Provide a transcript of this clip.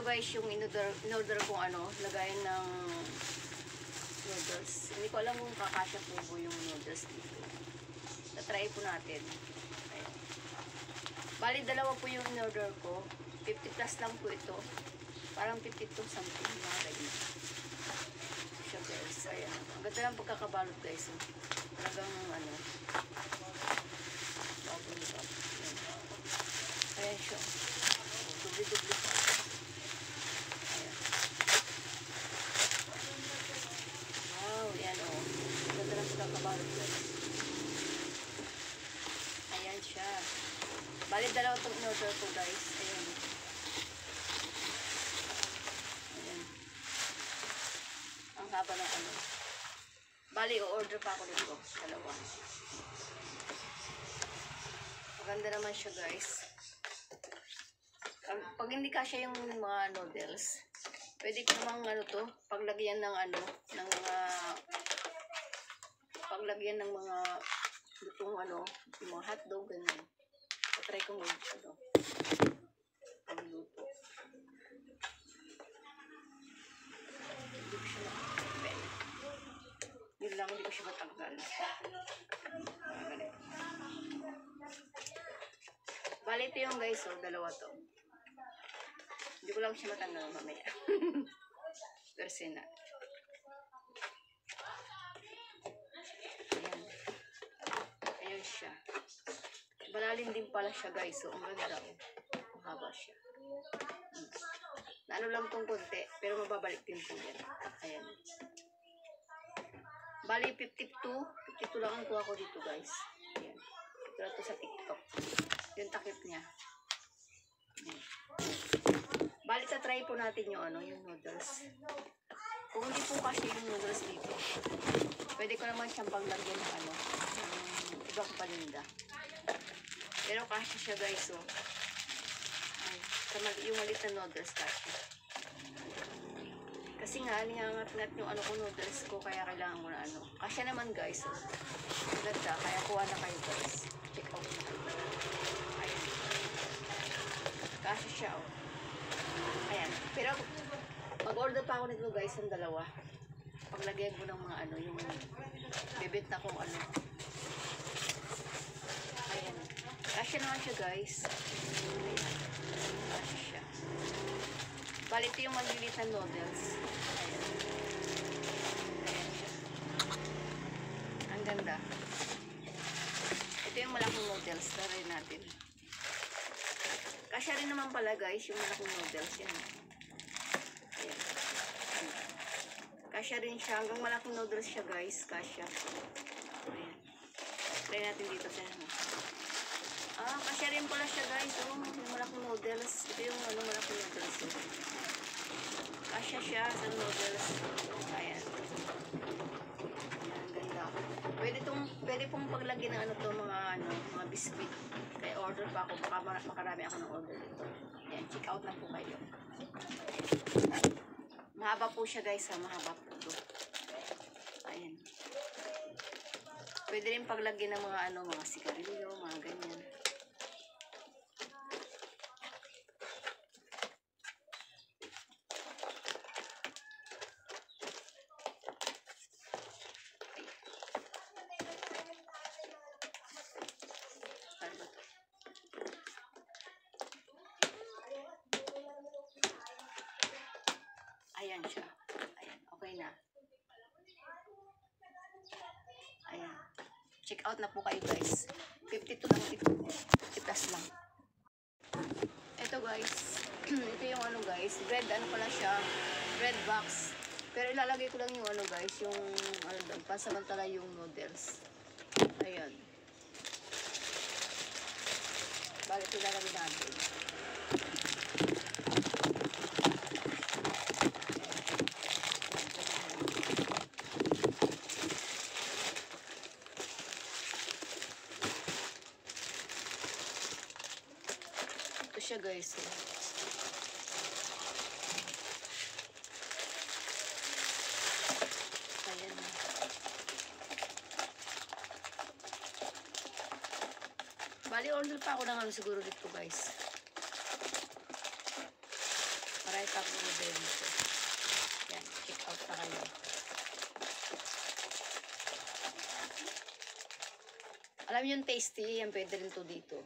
Ito guys, yung in-order kong ano, lagayan ng noodles. Hindi ko alam kung kakasya po yung noodles dito. Tatry po natin. Ayan. Bali, dalawa po yung in-order ko. 50 plus lang po ito. Parang 52 something. Mga ganyan. Siya guys. Ayan. Ang ganda lang pagkakabalot guys. Talagang ano. Bubble up. Ayan siya. Dubli-dubli pa. Ayan. Wow, yan o. Ang ganda lang pagkakabalot guys. Ayan siya. Bali, dalawa itong in-order ko guys. Ayan. Ayan. Ang haba ng ano. Bali, o-order pa ako nito. Dalawa. Maganda naman siya guys. Pag hindi kasya yung mga noodles, pwede ko namang ano to, paglagyan ng ano, ng mga paglagyan ng mga lutong ano, yung mga hotdog, ganyan. Try ko mag ano, pagluto. Hindi ko siya matanggal. Yun lang, hindi ko siya matanggal. Bali, ito yung guys, oh, dalawa to. Hindi ko lang siya matanggal mamaya. Persena. Ayan. Ayan siya. Malalim din pala siya guys. So, ang ganda. Mahaba siya. Naano lang tong konti. Pero mababalik din po yan. Ayan. Bali, 52. 52 lang ang kuha ko dito guys. Ayan. Ito na to sa TikTok. Yung takip niya. Ayan. Bali, try po natin yung ano, yung noodles. Kung hindi po kasi yung noodles dito, pwede ko naman siyang paglagyan ng ano, ng ibang paninda. Pero kasi siya guys, oh. Ay, yung malit na noodles kasi. Kasi nga, niyangat-ngat yung ano ko noodles ko, kaya kailangan ko na ano. Kasi naman guys, oh. Ganda, kaya kuha na kayo guys. Check out na kayo. Ayan. Kasi siya, oh. Ayan. Pero, mag-order pa ako nito guys, ang dalawa. Paglagyan ko ng mga ano, yung bibenta kong ano. Ayan. Kasya naman siya guys. Ayan. Kasya siya. Bali, ito yung maliliit na noodles. Ayan. Ayan siya. Ang ganda. Ito yung malaking noodles. Try natin. Kasya rin naman pala guys, yung malaking noodles. Yan. Ayan. Kasya rin siya. Hanggang malaking noodles siya guys. Kasya. Ayan. Try natin dito sa ano. Kasya rin pala siya guys. Oh, yung malaking noodles. Ito yung ano, malaking noodles. Kasya siya sa noodles. Ayan. Ayan, ganda. Pwede pong paglagyan ng ano to, mga biscuit. Kaya order pa ako. Baka makarami ako ng order dito. Ayan, check out na po kayo. Mahaba po siya guys, ha. Mahaba po ito. Ayan. Pwede rin paglagyan ng mga ano, mga sigarilyo, mga ganyan. Ayan siya. Ayan. Okay na. Ayan. Check out na po kayo guys. 52 lang ito. 50 plus lang. Ito guys. Ito yung ano guys. Bread ano pala siya. Bread box. Pero ilalagay ko lang yung ano guys. Yung ano doon. Pansamantala yung noodles. Ayan. Balik ito ilalagay natin. Siya guys. Ayan. Bali order pa ako ng ano siguro dito guys. Para kahit ako rebelde ko. Yan, check out na kayo. Alam niyo yung tasty, yan pwede rin to dito.